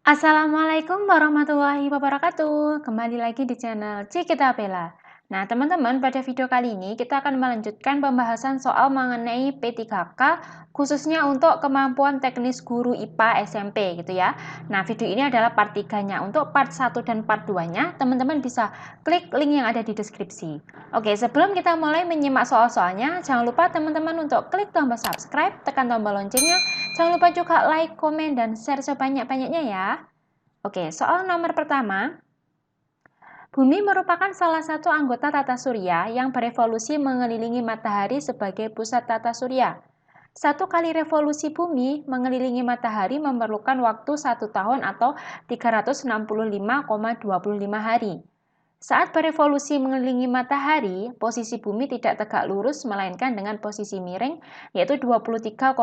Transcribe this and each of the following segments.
Assalamualaikum warahmatullahi wabarakatuh. Kembali lagi di channel Cikita Bella. Nah, teman-teman, pada video kali ini kita akan melanjutkan pembahasan soal mengenai P3K khususnya untuk kemampuan teknis guru IPA SMP gitu ya. Nah, video ini adalah part 3-nya. Untuk part 1 dan part 2-nya, teman-teman bisa klik link yang ada di deskripsi. Oke, sebelum kita mulai menyimak soal-soalnya, jangan lupa teman-teman untuk klik tombol subscribe, tekan tombol loncengnya. Jangan lupa juga like, komen, dan share sebanyak-banyaknya ya. Oke, soal nomor pertama. Bumi merupakan salah satu anggota tata surya yang berevolusi mengelilingi matahari sebagai pusat tata surya. Satu kali revolusi bumi mengelilingi matahari memerlukan waktu 1 tahun atau 365,25 hari. Saat berevolusi mengelilingi matahari, posisi bumi tidak tegak lurus melainkan dengan posisi miring, yaitu 23,45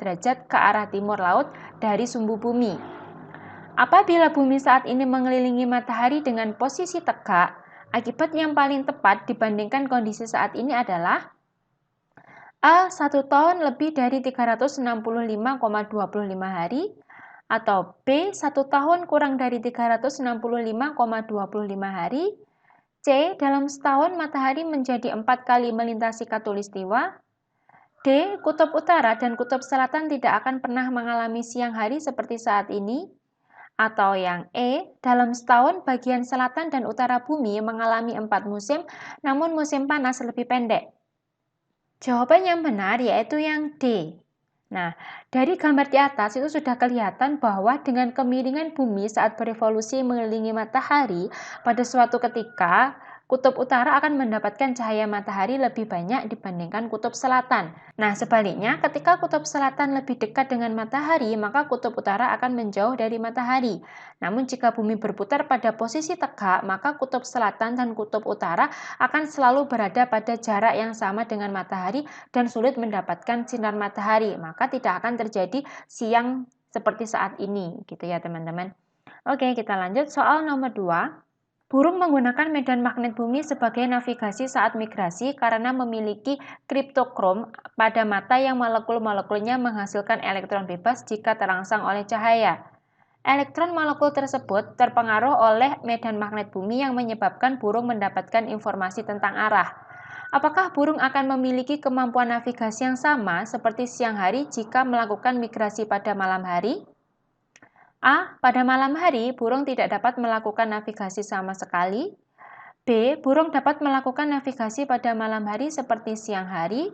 derajat ke arah timur laut dari sumbu bumi. Apabila bumi saat ini mengelilingi matahari dengan posisi tegak, akibat yang paling tepat dibandingkan kondisi saat ini adalah A. 1 tahun lebih dari 365,25 hari, atau B. 1 tahun kurang dari 365,25 hari, C. Dalam setahun matahari menjadi 4 kali melintasi khatulistiwa, D. Kutub utara dan kutub selatan tidak akan pernah mengalami siang hari seperti saat ini, atau yang E, dalam setahun bagian selatan dan utara bumi mengalami 4 musim, namun musim panas lebih pendek. Jawaban yang benar yaitu yang D. Nah, dari gambar di atas itu sudah kelihatan bahwa dengan kemiringan bumi saat berevolusi mengelilingi matahari, pada suatu ketika kutub utara akan mendapatkan cahaya matahari lebih banyak dibandingkan kutub selatan. Nah, sebaliknya, ketika kutub selatan lebih dekat dengan matahari, maka kutub utara akan menjauh dari matahari. Namun, jika bumi berputar pada posisi tegak, maka kutub selatan dan kutub utara akan selalu berada pada jarak yang sama dengan matahari dan sulit mendapatkan sinar matahari. Maka tidak akan terjadi siang seperti saat ini, gitu ya, teman-teman. Oke, kita lanjut soal nomor 2. Burung menggunakan medan magnet bumi sebagai navigasi saat migrasi karena memiliki kriptokrom pada mata yang molekul-molekulnya menghasilkan elektron bebas jika terangsang oleh cahaya. Elektron molekul tersebut terpengaruh oleh medan magnet bumi yang menyebabkan burung mendapatkan informasi tentang arah. Apakah burung akan memiliki kemampuan navigasi yang sama seperti siang hari jika melakukan migrasi pada malam hari? A. Pada malam hari, burung tidak dapat melakukan navigasi sama sekali. B. Burung dapat melakukan navigasi pada malam hari seperti siang hari.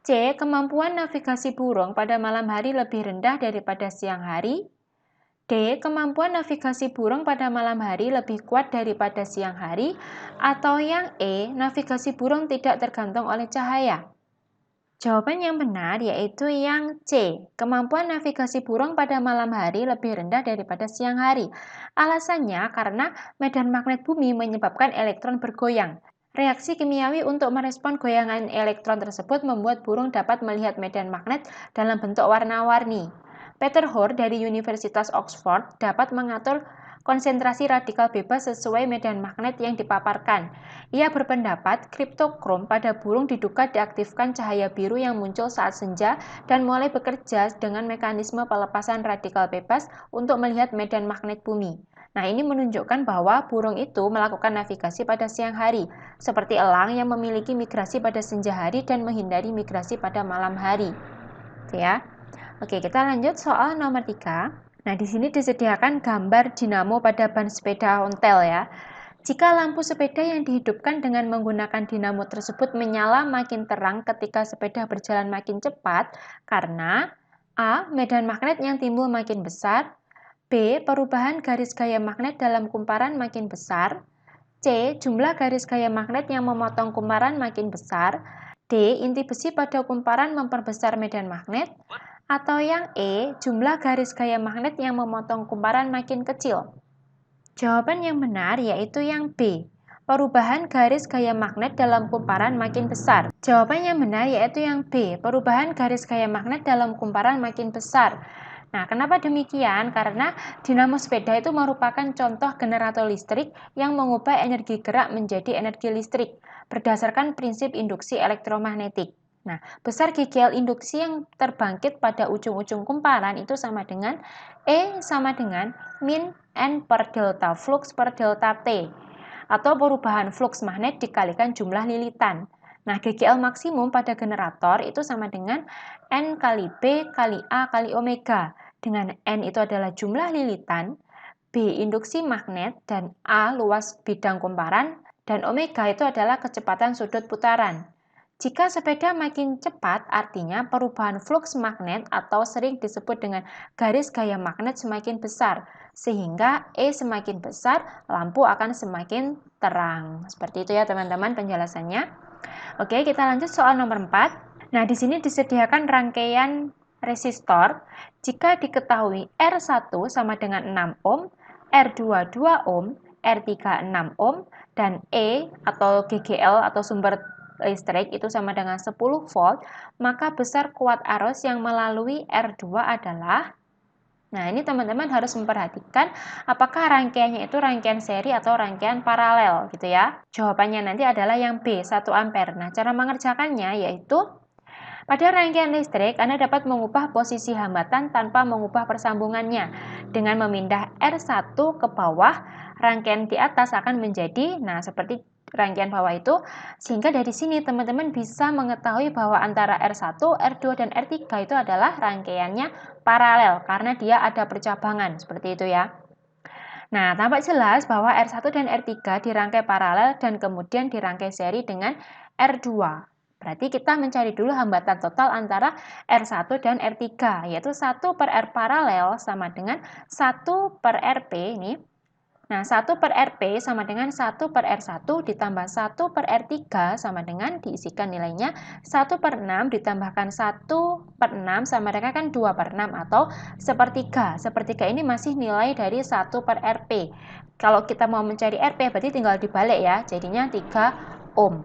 C. Kemampuan navigasi burung pada malam hari lebih rendah daripada siang hari. D. Kemampuan navigasi burung pada malam hari lebih kuat daripada siang hari. Atau yang E. Navigasi burung tidak tergantung oleh cahaya. Jawaban yang benar yaitu yang C. Kemampuan navigasi burung pada malam hari lebih rendah daripada siang hari. Alasannya karena medan magnet bumi menyebabkan elektron bergoyang. Reaksi kimiawi untuk merespon goyangan elektron tersebut membuat burung dapat melihat medan magnet dalam bentuk warna-warni. Peter Hoare dari Universitas Oxford dapat mengatur konsentrasi radikal bebas sesuai medan magnet yang dipaparkan. Ia berpendapat kriptokrom pada burung diduga diaktifkan cahaya biru yang muncul saat senja dan mulai bekerja dengan mekanisme pelepasan radikal bebas untuk melihat medan magnet bumi. Nah, ini menunjukkan bahwa burung itu melakukan navigasi pada siang hari, seperti elang yang memiliki migrasi pada senja hari dan menghindari migrasi pada malam hari. Ya. Oke, kita lanjut soal nomor 3. Nah, di sini disediakan gambar dinamo pada ban sepeda ontel ya. Jika lampu sepeda yang dihidupkan dengan menggunakan dinamo tersebut menyala makin terang ketika sepeda berjalan makin cepat karena A. Medan magnet yang timbul makin besar, B. Perubahan garis gaya magnet dalam kumparan makin besar, C. Jumlah garis gaya magnet yang memotong kumparan makin besar, D. Inti besi pada kumparan memperbesar medan magnet, atau yang E, jumlah garis gaya magnet yang memotong kumparan makin kecil. Jawaban yang benar yaitu yang B, perubahan garis gaya magnet dalam kumparan makin besar. Jawaban yang benar yaitu yang B, perubahan garis gaya magnet dalam kumparan makin besar. Nah, kenapa demikian? Karena dinamo sepeda itu merupakan contoh generator listrik yang mengubah energi gerak menjadi energi listrik berdasarkan prinsip induksi elektromagnetik. Nah, besar GGL induksi yang terbangkit pada ujung-ujung kumparan itu sama dengan E sama dengan min N per delta flux per delta T, atau perubahan flux magnet dikalikan jumlah lilitan. Nah, GGL maksimum pada generator itu sama dengan N kali B kali A kali omega, dengan N itu adalah jumlah lilitan, B induksi magnet, dan A luas bidang kumparan, dan omega itu adalah kecepatan sudut putaran. Jika sepeda makin cepat, artinya perubahan flux magnet atau sering disebut dengan garis gaya magnet semakin besar, sehingga E semakin besar, lampu akan semakin terang. Seperti itu ya teman-teman penjelasannya. Oke, kita lanjut soal nomor 4. Nah, di sini disediakan rangkaian resistor jika diketahui R1 sama dengan 6 ohm, R2 2 ohm, R3 6 ohm, dan E atau GGL atau sumber listrik itu sama dengan 10 volt, maka besar kuat arus yang melalui R2 adalah. Nah, ini teman-teman harus memperhatikan apakah rangkaiannya itu rangkaian seri atau rangkaian paralel gitu ya. Jawabannya nanti adalah yang B, 1 ampere. Nah, cara mengerjakannya yaitu pada rangkaian listrik, Anda dapat mengubah posisi hambatan tanpa mengubah persambungannya. Dengan memindah R1 ke bawah, rangkaian di atas akan menjadi, nah seperti rangkaian bawah itu, sehingga dari sini teman-teman bisa mengetahui bahwa antara R1, R2, dan R3 itu adalah rangkaiannya paralel, karena dia ada percabangan, seperti itu ya. Nah, tampak jelas bahwa R1 dan R3 dirangkai paralel dan kemudian dirangkai seri dengan R2. Berarti kita mencari dulu hambatan total antara R1 dan R3, yaitu 1 per R paralel sama dengan 1 per RP ini. Nah, 1 per RP sama dengan 1 per R1 ditambah 1 per R3 sama dengan diisikan nilainya 1 per 6 ditambahkan 1 per 6 sama dengan kan 2 per 6 atau sepertiga. Sepertiga ini masih nilai dari 1 per RP. Kalau kita mau mencari RP berarti tinggal dibalik ya, jadinya 3 ohm.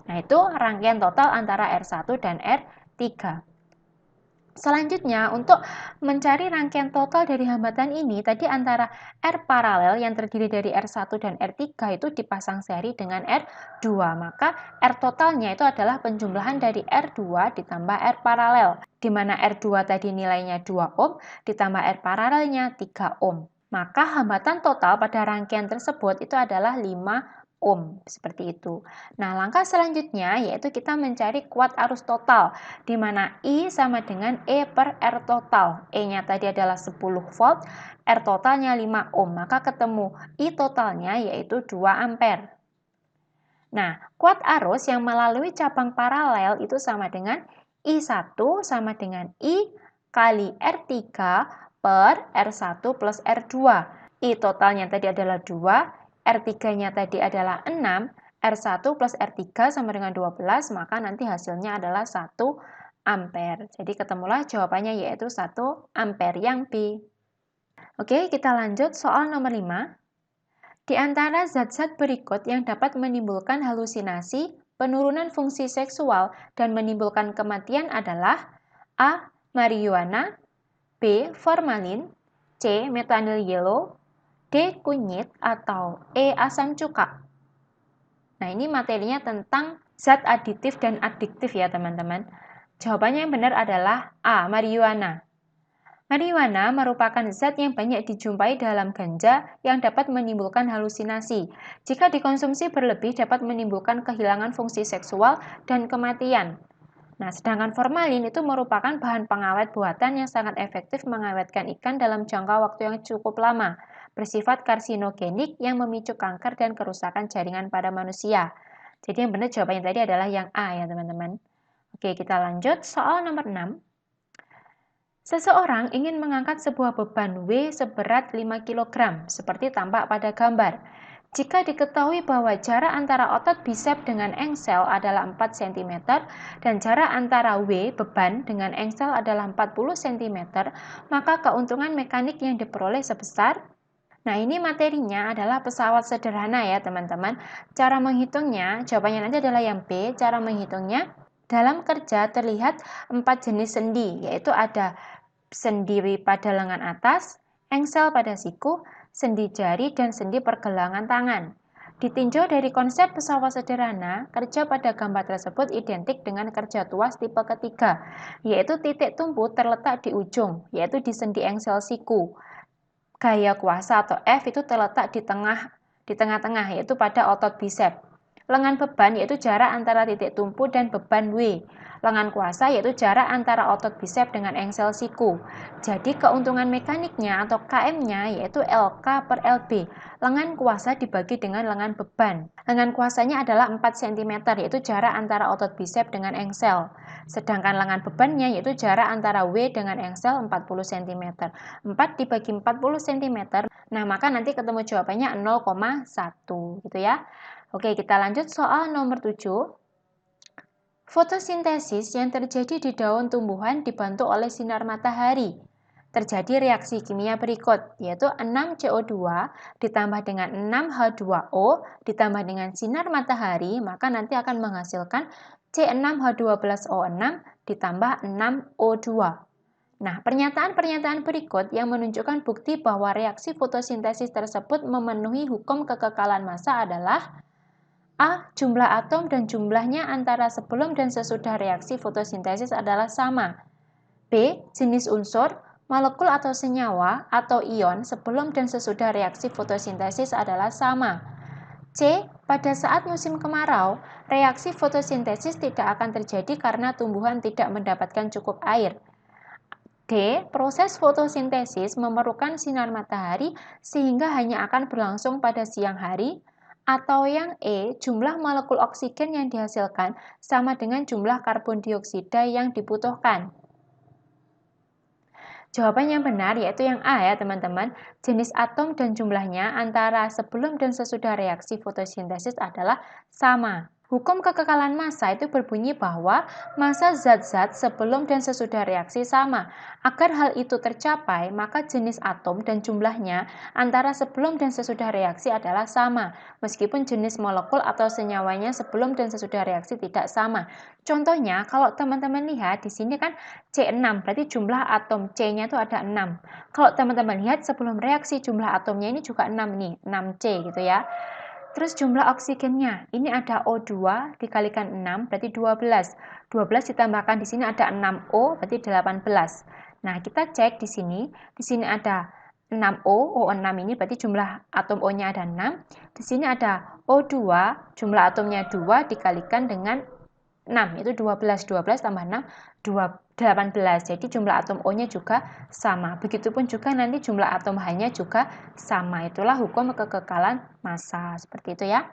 Nah, itu rangkaian total antara R1 dan R3. Selanjutnya, untuk mencari rangkaian total dari hambatan ini, tadi antara R paralel yang terdiri dari R1 dan R3 itu dipasang seri dengan R2, maka R totalnya itu adalah penjumlahan dari R2 ditambah R paralel, di mana R2 tadi nilainya 2 ohm, ditambah R paralelnya 3 ohm. Maka hambatan total pada rangkaian tersebut itu adalah 5 ohm, seperti itu. Nah, langkah selanjutnya yaitu kita mencari kuat arus total, di mana I sama dengan E per R total. E-nya tadi adalah 10 volt, R totalnya 5 ohm, maka ketemu I totalnya yaitu 2 ampere. Nah, kuat arus yang melalui cabang paralel itu sama dengan I1 sama dengan I kali R3 per R1 plus R2. I totalnya tadi adalah 2, R3-nya tadi adalah 6, R1 plus R3 sama dengan 12, maka nanti hasilnya adalah 1 ampere. Jadi ketemulah jawabannya yaitu 1 ampere yang B. Oke, kita lanjut soal nomor 5. Di antara zat-zat berikut yang dapat menimbulkan halusinasi, penurunan fungsi seksual, dan menimbulkan kematian adalah A. Marijuana, B. Formalin, C. Methyl yellow, D. Kunyit, atau E. Asam cuka. Nah, ini materinya tentang zat aditif dan adiktif ya teman-teman. Jawabannya yang benar adalah A. Marijuana. Marijuana merupakan zat yang banyak dijumpai dalam ganja yang dapat menimbulkan halusinasi. Jika dikonsumsi berlebih dapat menimbulkan kehilangan fungsi seksual dan kematian. Nah, sedangkan formalin itu merupakan bahan pengawet buatan yang sangat efektif mengawetkan ikan dalam jangka waktu yang cukup lama, bersifat karsinogenik yang memicu kanker dan kerusakan jaringan pada manusia. Jadi yang benar jawabannya tadi adalah yang A ya teman-teman. Oke, kita lanjut soal nomor 6. Seseorang ingin mengangkat sebuah beban W seberat 5 kg, seperti tampak pada gambar. Jika diketahui bahwa jarak antara otot bisep dengan engsel adalah 4 cm dan jarak antara W beban dengan engsel adalah 40 cm, maka keuntungan mekanik yang diperoleh sebesar. Nah, ini materinya adalah pesawat sederhana ya teman-teman. Cara menghitungnya, jawabannya nanti adalah yang B. Cara menghitungnya, dalam kerja terlihat 4 jenis sendi, yaitu ada sendi pada lengan atas, engsel pada siku, sendi jari, dan sendi pergelangan tangan. Ditinjau dari konsep pesawat sederhana, kerja pada gambar tersebut identik dengan kerja tuas tipe ketiga, yaitu titik tumpu terletak di ujung, yaitu di sendi engsel siku. Gaya kuasa atau F itu terletak di tengah-tengah, yaitu pada otot bisep. Lengan beban yaitu jarak antara titik tumpu dan beban W. Lengan kuasa yaitu jarak antara otot bisep dengan engsel siku. Jadi keuntungan mekaniknya atau KM-nya yaitu LK per LB. Lengan kuasa dibagi dengan lengan beban. Lengan kuasanya adalah 4 cm yaitu jarak antara otot bisep dengan engsel. Sedangkan lengan bebannya yaitu jarak antara W dengan engsel 40 cm. 4 dibagi 40 cm. Nah, maka nanti ketemu jawabannya 0,1 gitu ya. Oke, kita lanjut soal nomor 7. Fotosintesis yang terjadi di daun tumbuhan dibantu oleh sinar matahari. Terjadi reaksi kimia berikut, yaitu 6CO2 ditambah dengan 6H2O ditambah dengan sinar matahari, maka nanti akan menghasilkan C6H12O6 ditambah 6O2. Nah, pernyataan-pernyataan berikut yang menunjukkan bukti bahwa reaksi fotosintesis tersebut memenuhi hukum kekekalan massa adalah A. Jumlah atom dan jumlahnya antara sebelum dan sesudah reaksi fotosintesis adalah sama. B. Jenis unsur, molekul atau senyawa atau ion sebelum dan sesudah reaksi fotosintesis adalah sama. C. Pada saat musim kemarau, reaksi fotosintesis tidak akan terjadi karena tumbuhan tidak mendapatkan cukup air. D. Proses fotosintesis memerlukan sinar matahari sehingga hanya akan berlangsung pada siang hari. Atau yang E, jumlah molekul oksigen yang dihasilkan sama dengan jumlah karbon dioksida yang dibutuhkan. Jawaban yang benar yaitu yang A ya teman-teman. Jenis atom dan jumlahnya antara sebelum dan sesudah reaksi fotosintesis adalah sama. Hukum kekekalan massa itu berbunyi bahwa massa zat-zat sebelum dan sesudah reaksi sama. Agar hal itu tercapai, maka jenis atom dan jumlahnya antara sebelum dan sesudah reaksi adalah sama, meskipun jenis molekul atau senyawanya sebelum dan sesudah reaksi tidak sama. Contohnya, kalau teman-teman lihat di sini kan C6, berarti jumlah atom C-nya itu ada 6. Kalau teman-teman lihat sebelum reaksi jumlah atomnya ini juga 6 nih, 6C gitu ya. Terus jumlah oksigennya, ini ada O2 dikalikan 6 berarti 12. 12 ditambahkan di sini ada 6O berarti 18. Nah, kita cek di sini ada 6O, O6 ini berarti jumlah atom O-nya ada 6. Di sini ada O2, jumlah atomnya 2 dikalikan dengan 6, itu 12. 12 tambah 6, 18. Jadi jumlah atom O-nya juga sama. Begitupun juga nanti jumlah atom H-nya juga sama. Itulah hukum kekekalan massa. Seperti itu ya.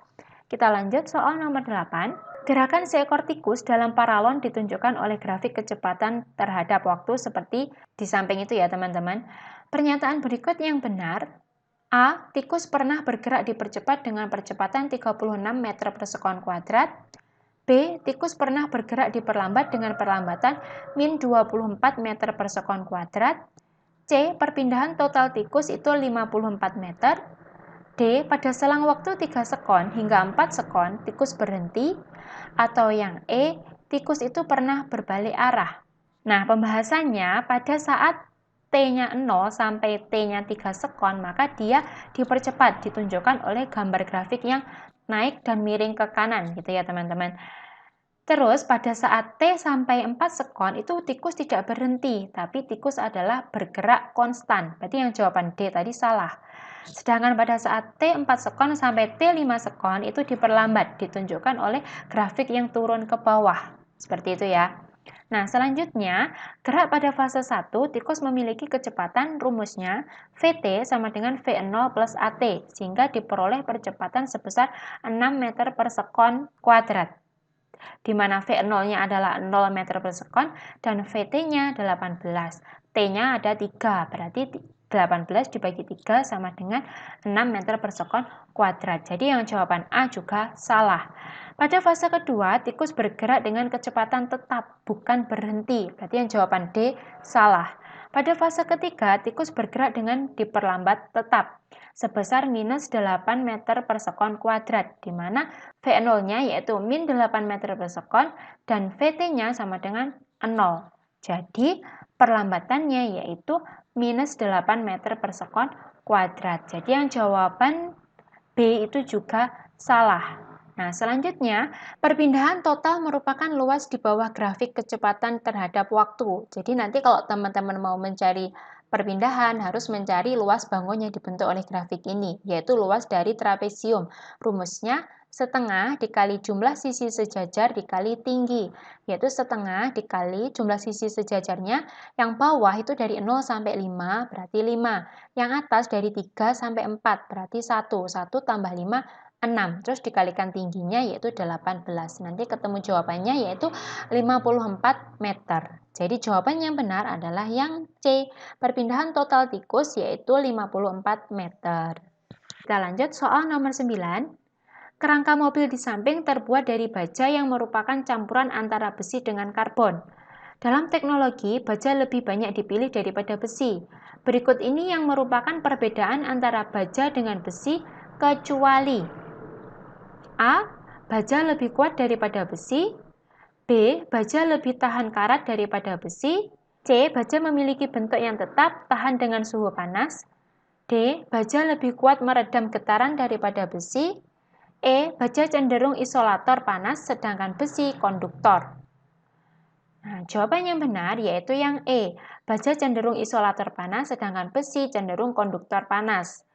Kita lanjut soal nomor 8. Gerakan seekor tikus dalam paralon ditunjukkan oleh grafik kecepatan terhadap waktu seperti di samping itu ya teman-teman. Pernyataan berikut yang benar. A. Tikus pernah bergerak dipercepat dengan percepatan 36 meter per sekon kuadrat. B. Tikus pernah bergerak diperlambat dengan perlambatan min 24 meter per sekon kuadrat. C. Perpindahan total tikus itu 54 meter. D. Pada selang waktu 3 sekon hingga 4 sekon, tikus berhenti. Atau yang E. Tikus itu pernah berbalik arah. Nah, pembahasannya pada saat T-nya 0 sampai T-nya 3 sekon, maka dia dipercepat, ditunjukkan oleh gambar grafik yang naik dan miring ke kanan gitu ya teman-teman. Terus pada saat T sampai 4 sekon itu tikus tidak berhenti, tapi tikus adalah bergerak konstan. Berarti yang jawaban D tadi salah. Sedangkan pada saat T 4 sekon sampai T 5 sekon itu diperlambat, ditunjukkan oleh grafik yang turun ke bawah. Seperti itu ya. Nah, selanjutnya, gerak pada fase 1, tikus memiliki kecepatan rumusnya Vt sama dengan V0 plus At, sehingga diperoleh percepatan sebesar 6 meter per sekon kuadrat. Di mana V0-nya adalah 0 meter per sekon dan Vt-nya 18. T-nya ada 3, berarti 18 dibagi 3 sama dengan 6 meter per sekon kuadrat. Jadi yang jawaban A juga salah. Pada fase kedua, tikus bergerak dengan kecepatan tetap, bukan berhenti. Berarti yang jawaban D salah. Pada fase ketiga, tikus bergerak dengan diperlambat tetap sebesar minus 8 meter per sekon kuadrat, di mana V0-nya yaitu min 8 meter per sekon dan Vt-nya sama dengan 0. Jadi perlambatannya yaitu minus 8 meter per sekon kuadrat. Jadi yang jawaban B itu juga Salah. Nah, selanjutnya, perpindahan total merupakan luas di bawah grafik kecepatan terhadap waktu. Jadi nanti kalau teman-teman mau mencari perpindahan, harus mencari luas bangun yang dibentuk oleh grafik ini, yaitu luas dari trapesium. Rumusnya, setengah dikali jumlah sisi sejajar dikali tinggi, yaitu setengah dikali jumlah sisi sejajarnya. Yang bawah itu dari 0 sampai 5, berarti 5. Yang atas dari 3 sampai 4, berarti 1. 1 tambah 5, 6, terus dikalikan tingginya yaitu 18. Nanti ketemu jawabannya yaitu 54 meter. Jadi jawaban yang benar adalah yang C. Perpindahan total tikus yaitu 54 meter. Kita lanjut soal nomor 9. Kerangka mobil di samping terbuat dari baja yang merupakan campuran antara besi dengan karbon. Dalam teknologi, baja lebih banyak dipilih daripada besi. Berikut ini yang merupakan perbedaan antara baja dengan besi kecuali A. Baja lebih kuat daripada besi. B. Baja lebih tahan karat daripada besi. C. Baja memiliki bentuk yang tetap, tahan dengan suhu panas. D. Baja lebih kuat meredam getaran daripada besi. E. Baja cenderung isolator panas, sedangkan besi konduktor. Nah, jawaban yang benar yaitu yang E. Baja cenderung isolator panas, sedangkan besi cenderung konduktor panas.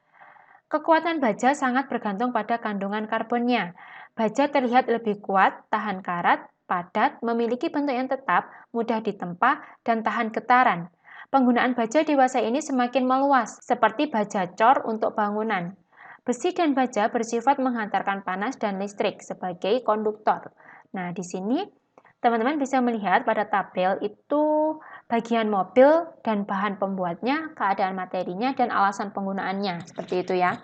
Kekuatan baja sangat bergantung pada kandungan karbonnya. Baja terlihat lebih kuat, tahan karat, padat, memiliki bentuk yang tetap, mudah ditempa, dan tahan getaran. Penggunaan baja dewasa ini semakin meluas, seperti baja cor untuk bangunan. Besi dan baja bersifat menghantarkan panas dan listrik sebagai konduktor. Nah, di sini teman-teman bisa melihat pada tabel itu bagian mobil dan bahan pembuatnya, keadaan materinya, dan alasan penggunaannya. Seperti itu ya.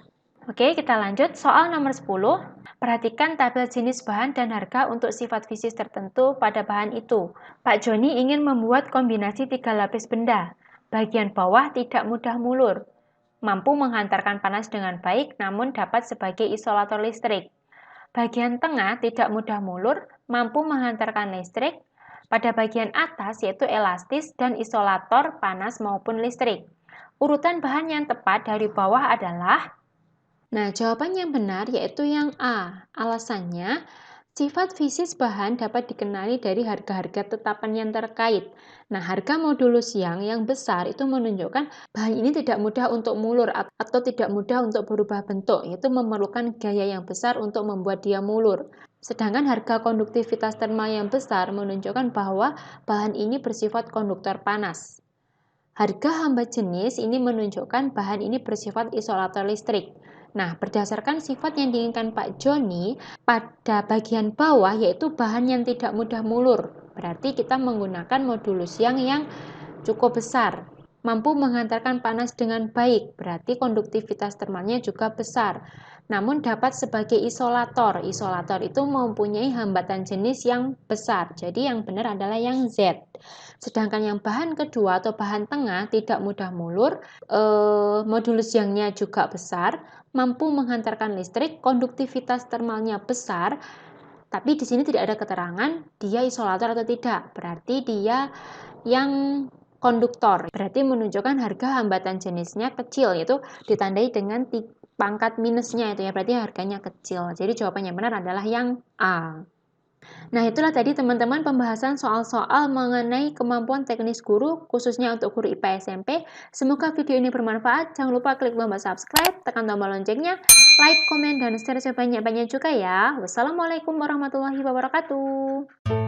Oke, kita lanjut. Soal nomor 10. Perhatikan tabel jenis bahan dan harga untuk sifat fisik tertentu pada bahan itu. Pak Joni ingin membuat kombinasi 3 lapis benda. Bagian bawah tidak mudah mulur. Mampu menghantarkan panas dengan baik, namun dapat sebagai isolator listrik. Bagian tengah tidak mudah mulur, mampu menghantarkan listrik. Pada bagian atas yaitu elastis dan isolator panas maupun listrik. Urutan bahan yang tepat dari bawah adalah, nah jawaban yang benar yaitu yang A. Alasannya, sifat fisik bahan dapat dikenali dari harga-harga tetapan yang terkait. Nah, harga modulus yang besar itu menunjukkan bahan ini tidak mudah untuk mulur atau tidak mudah untuk berubah bentuk, yaitu memerlukan gaya yang besar untuk membuat dia mulur. Sedangkan harga konduktivitas termal yang besar menunjukkan bahwa bahan ini bersifat konduktor panas. Harga hambat jenis ini menunjukkan bahan ini bersifat isolator listrik. Nah, berdasarkan sifat yang diinginkan Pak Joni, pada bagian bawah yaitu bahan yang tidak mudah mulur. Berarti kita menggunakan modulus yang cukup besar. Mampu menghantarkan panas dengan baik, berarti konduktivitas termalnya juga besar. Namun dapat sebagai isolator. Isolator itu mempunyai hambatan jenis yang besar. Jadi yang benar adalah yang Z. Sedangkan yang bahan kedua atau bahan tengah tidak mudah mulur, modulus yangnya juga besar, mampu menghantarkan listrik, konduktivitas termalnya besar, tapi di sini tidak ada keterangan dia isolator atau tidak. Berarti dia yang konduktor. Berarti menunjukkan harga hambatan jenisnya kecil, yaitu ditandai dengan pangkat minusnya itu ya. Berarti harganya kecil. Jadi jawaban yang benar adalah yang A. Nah, itulah tadi teman-teman pembahasan soal-soal mengenai kemampuan teknis guru, khususnya untuk guru IPA SMP. Semoga video ini bermanfaat. Jangan lupa klik tombol subscribe, tekan tombol loncengnya, like, komen, dan share sebanyak-banyaknya juga ya. Wassalamualaikum warahmatullahi wabarakatuh.